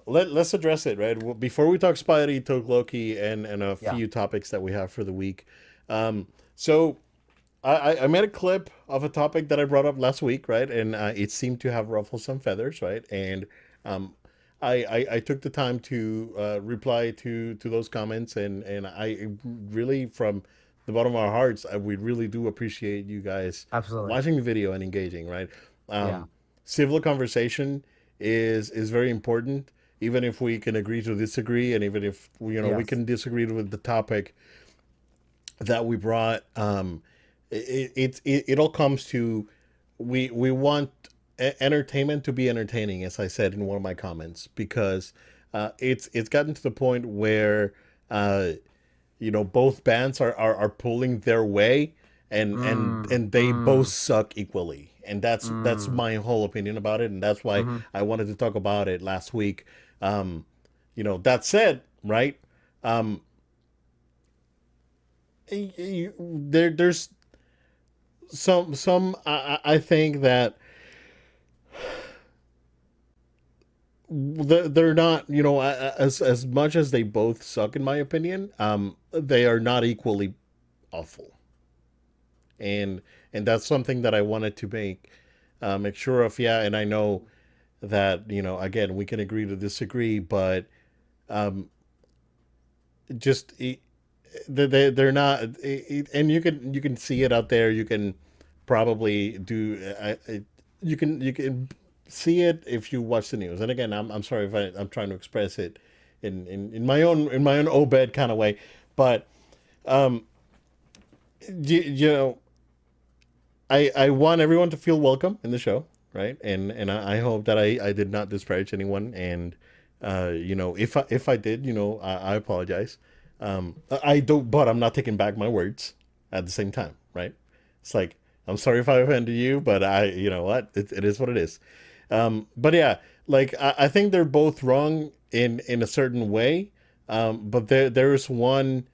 Let's address it, right? Well, before we talk Spidey, talk Loki, and a Yeah. few topics that we have for the week. So I made a clip of a topic that I brought up last week, right? And it seemed to have ruffled some feathers, right? And um, I took the time to reply to those comments, and I really, from the bottom of our hearts, we really do appreciate you guys Absolutely. watching the video and engaging, right? Yeah. Um, Civil conversation is very important, even if we can agree to disagree, and even if we Yes. can disagree with the topic that we brought. It all comes to we want entertainment to be entertaining, as I said in one of my comments, because it's gotten to the point where uh, both bands are pulling their way, and they both Mm. suck equally, and that's Mm. my whole opinion about it, and that's why Mm-hmm. I wanted to talk about it last week. That said, right? Um, there's some I think that they're not, as much as they both suck in my opinion, they are not equally awful, and that's something that I wanted to make sure of. Yeah, and I know that, again, we can agree to disagree, but um just they're not, and you can see it out there. You can probably do you can see it if you watch the news. And again, I'm sorry if I'm trying to express it in my own Obed kind of way, but um you know I want everyone to feel welcome in the show, right? And I hope that I did not disparage anyone. And if I did, I apologize. I don't, but I'm not taking back my words at the same time, right? It's like, I'm sorry if I offended you, but you know what, it is what it is. But yeah, like I think they're both wrong in a certain way. But there's one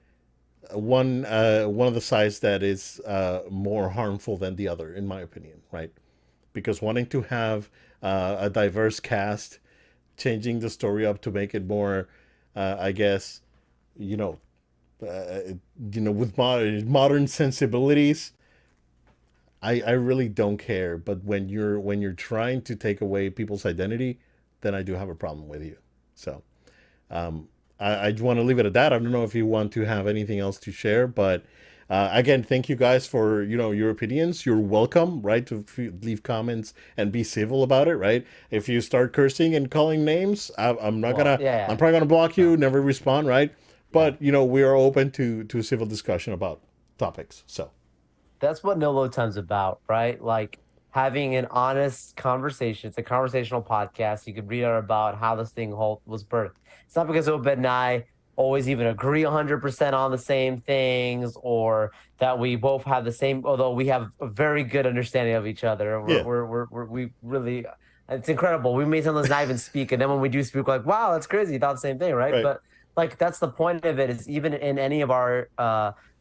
of the sides that is more harmful than the other, in my opinion, right? Because wanting to have a diverse cast, changing the story up to make it more, I guess, you know, with modern sensibilities, I really don't care. But when you're trying to take away people's identity, then I do have a problem with you. So um, I want to leave it at that. I don't know if you want to have anything else to share, but again, thank you guys for your opinions. You're welcome, right, to leave comments and be civil about it, right? If you start cursing and calling names, I'm not Well, gonna. yeah, I'm yeah. probably gonna block you, No. never respond, right? Yeah. But we are open to civil discussion about topics. So That's what No Load Time's about, right? Like having an honest conversation. It's a conversational podcast. You could read out about how this thing was birthed. It's not because Obed and I always even agree 100% on the same things, or that we both have the same, although we have a very good understanding of each other. yeah, We really, it's incredible. We may sometimes not even speak. And then when we do speak, we're like, wow, that's crazy. You thought the same thing, right? right. But like, that's the point of it, is even in any of our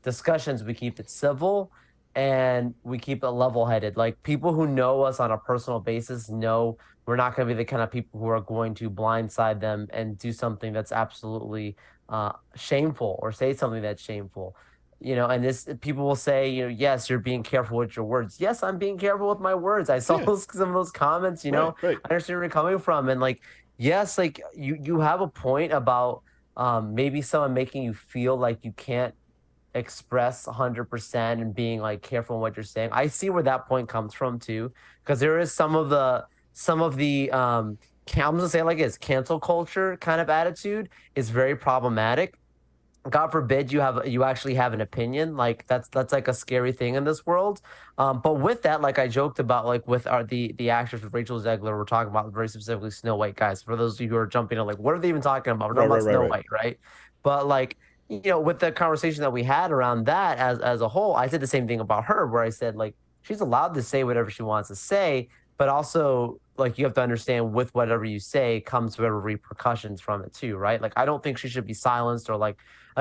discussions, we keep it civil and we keep it level headed. Like people who know us on a personal basis know we're not going to be the kind of people who are going to blindside them and do something that's absolutely shameful, or say something that's shameful. And this, people will say, yes, you're being careful with your words. Yes, I'm being careful with my words. I saw Yeah, some of those comments. right, right. I understand where you're coming from, and like, yes, like you have a point about maybe someone making you feel like you can't express 100% and being like careful in what you're saying. I see where that point comes from too, because there is I'm gonna say it like it's cancel culture kind of attitude is very problematic. God forbid you actually have an opinion. Like that's like a scary thing in this world. But with that, like I joked about, like with our the actress with Rachel Zegler, we're talking about very specifically Snow White, guys. For those of you who are jumping in, like, what are they even talking about? We're Right, talking right, about right, Snow right. White, right? But like, with the conversation that we had around that as a whole, I said the same thing about her, where I said like she's allowed to say whatever she wants to say, but also like you have to understand with whatever you say comes whatever repercussions from it too, right? Like I don't think she should be silenced, or like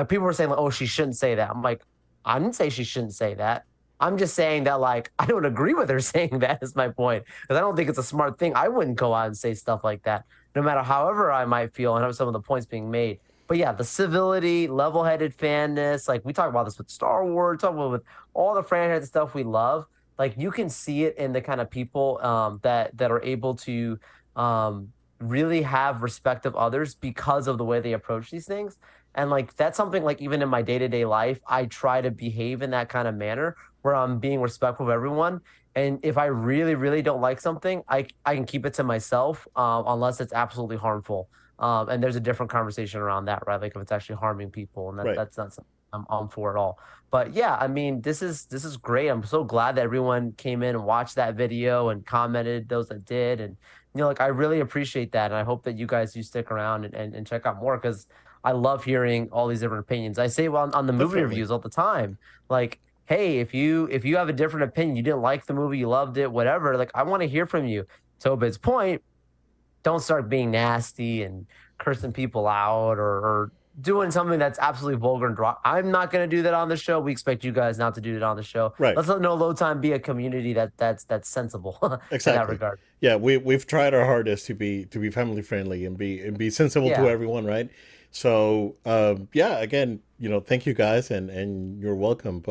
people were saying like, oh, she shouldn't say that. I'm like, I didn't say she shouldn't say that. I'm just saying that like I don't agree with her saying that is my point because I don't think it's a smart thing. I wouldn't go out and say stuff like that, no matter however I might feel and have some of the points being made. But yeah, the civility, level-headed fanness, like we talk about this with Star Wars, talk about with all the franchise stuff we love. Like you can see it in the kind of people that are able to really have respect of others because of the way they approach these things. And like that's something like even in my day-to-day life, I try to behave in that kind of manner where I'm being respectful of everyone. And if I really, really don't like something, I can keep it to myself unless it's absolutely harmful. And there's a different conversation around that, right? Like if it's actually harming people, and Right. that's not something I'm for at all. But yeah, I mean, this is great. I'm so glad that everyone came in and watched that video and commented, those that did, and like I really appreciate that, and I hope that you guys do stick around and check out more because I love hearing all these different opinions. I say well on the movie Definitely. reviews all the time, like hey, if you have a different opinion, you didn't like the movie, you loved it, whatever, like I want to hear from you. To Obed's point, don't start being nasty and cursing people out or doing something that's absolutely vulgar and dry. I'm not going to do that on the show. We expect you guys not to do that on the show. Right. Let's let No Low Time be a community that's sensible in that Exactly. regard. Yeah, we've tried our hardest to be family friendly and be sensible to Yeah. everyone, right? So yeah, again, thank you guys and you're welcome.